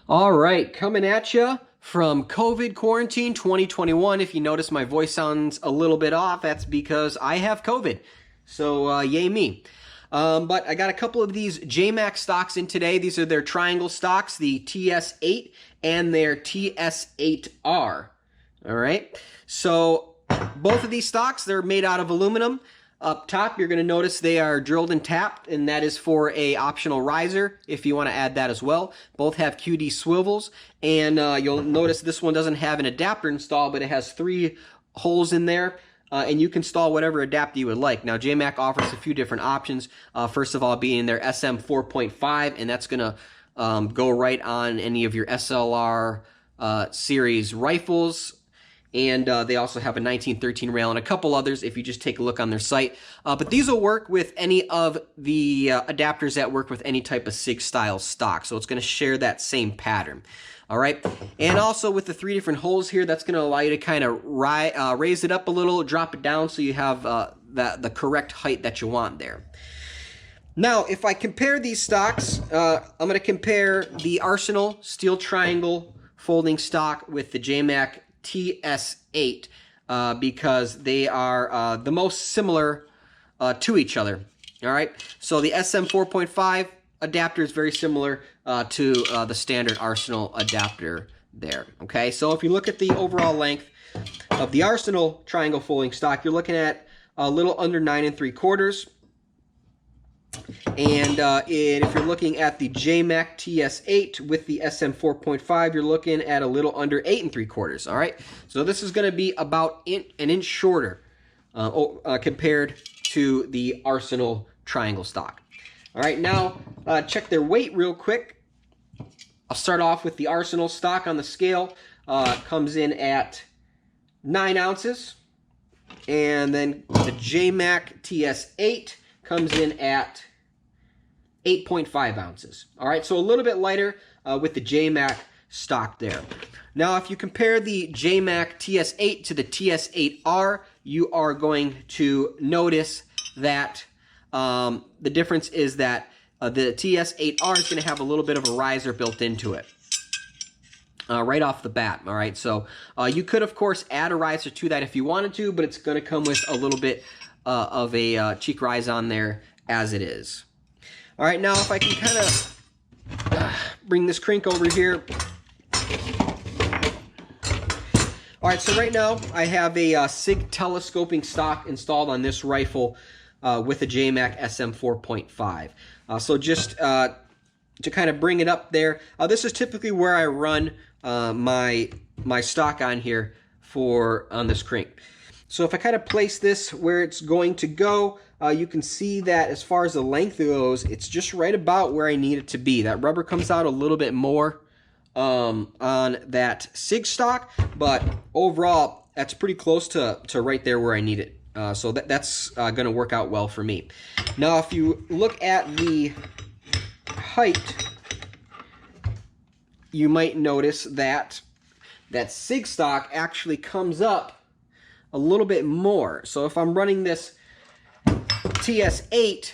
All right, coming at you from COVID quarantine 2021. If you notice my voice sounds a little bit off, that's because I have COVID. So yay me. But I got a couple of these JMAC stocks in today. These are their triangle stocks, the TS-8 and their TS-8R. All right, so both of these stocks, they're made out of aluminum. Up top, you're going to notice they are drilled and tapped, and that is for a optional riser if you want to add that as well. Both have QD swivels, and you'll notice this one doesn't have an adapter installed, but it has 3 holes in there, and you can install whatever adapter you would like. Now, JMAC offers a few different options. First of all, being their SM4.5, and that's going to go right on any of your SLR series rifles. And they also have a 1913 rail and a couple others if you just take a look on their site. But these will work with any of the adapters that work with any type of SIG style stock. So it's going to share that same pattern. All right. And also with the 3 different holes here, that's going to allow you to kind of raise it up a little, drop it down so you have the correct height that you want there. Now, if I compare these stocks, I'm going to compare the Arsenal steel triangle folding stock with the JMAC TS-8 because they are the most similar to each other. All right, so the SM4.5 adapter is very similar to the standard Arsenal adapter there. Okay, so if you look at the overall length of the Arsenal triangle folding stock, you're looking at a little under 9 3/4. And if you're looking at the JMAC TS-8 with the SM4.5, you're looking at a little under 8 3/4. All right, so this is going to be about an inch shorter compared to the Arsenal triangle stock. All right, now check their weight real quick. I'll start off with the Arsenal stock on the scale. Comes in at 9 ounces, and then the JMAC TS-8 comes in at 8.5 ounces. All right, so a little bit lighter with the JMAC stock there. Now, if you compare the JMAC TS-8 to the TS-8R, you are going to notice that the difference is that the TS-8R is going to have a little bit of a riser built into it. Right off the bat, all right? So you could, of course, add a riser to that if you wanted to, but it's going to come with a little bit of a cheek rise on there as it is. All right, now if I can kind of bring this crank over here. All right, so right now I have a SIG telescoping stock installed on this rifle with a JMAC SM4.5. So just to kind of bring it up there, this is typically where I run my stock on here on this crank. So if I kind of place this where it's going to go, you can see that as far as the length goes, it's just right about where I need it to be. That rubber comes out a little bit more on that SIG stock, but overall, that's pretty close to right there where I need it. So that's going to work out well for me. Now, if you look at the height, you might notice that that SIG stock actually comes up a little bit more. So if I'm running this TS-8,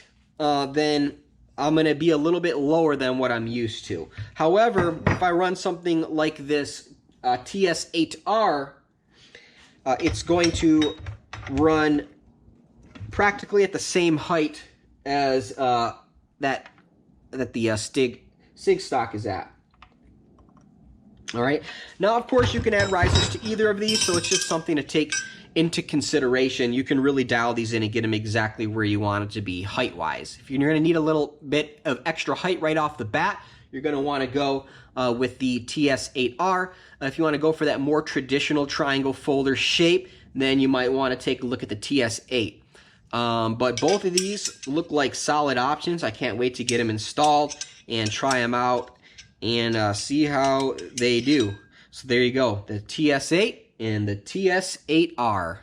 then I'm going to be a little bit lower than what I'm used to. However, if I run something like this TS-8R, it's going to run practically at the same height as that the SIG stock is at. All right. Now, of course, you can add risers to either of these, so it's just something to take into consideration. You can really dial these in and get them exactly where you want it to be height-wise. If you're going to need a little bit of extra height right off the bat, you're going to want to go with the TS-8R. If you want to go for that more traditional triangle folder shape, then you might want to take a look at the TS-8. But both of these look like solid options. I can't wait to get them installed and try them out and see how they do. So there you go, the TS-8 and the TS-8R.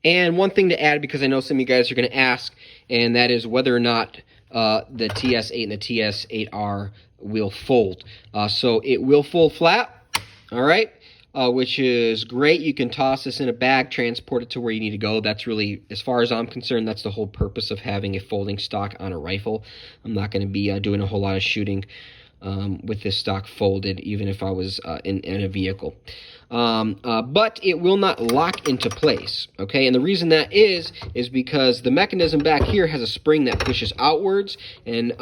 And one thing to add, because I know some of you guys are going to ask, and that is whether or not the TS-8 and the TS-8R will fold. So it will fold flat, all right? which is great. You can toss this in a bag, transport it to where you need to go. That's really, as far as I'm concerned, that's the whole purpose of having a folding stock on a rifle. I'm not going to be doing a whole lot of shooting with this stock folded, even if I was in a vehicle. But it will not lock into place, okay? And the reason that is because the mechanism back here has a spring that pushes outwards, and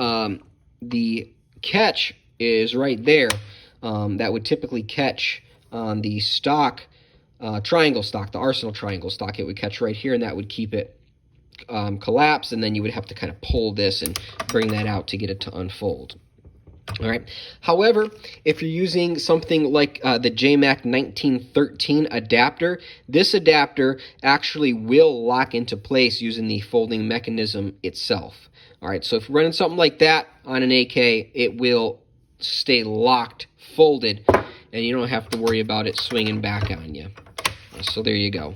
the catch is right there. That would typically catch on the stock, triangle stock, the Arsenal triangle stock. It would catch right here, and that would keep it collapsed, and then you would have to kind of pull this and bring that out to get it to unfold. All right. However, if you're using something like the JMAC 1913 adapter, this adapter actually will lock into place using the folding mechanism itself. All right. So if you're running something like that on an AK, it will stay locked, folded, and you don't have to worry about it swinging back on you. So there you go.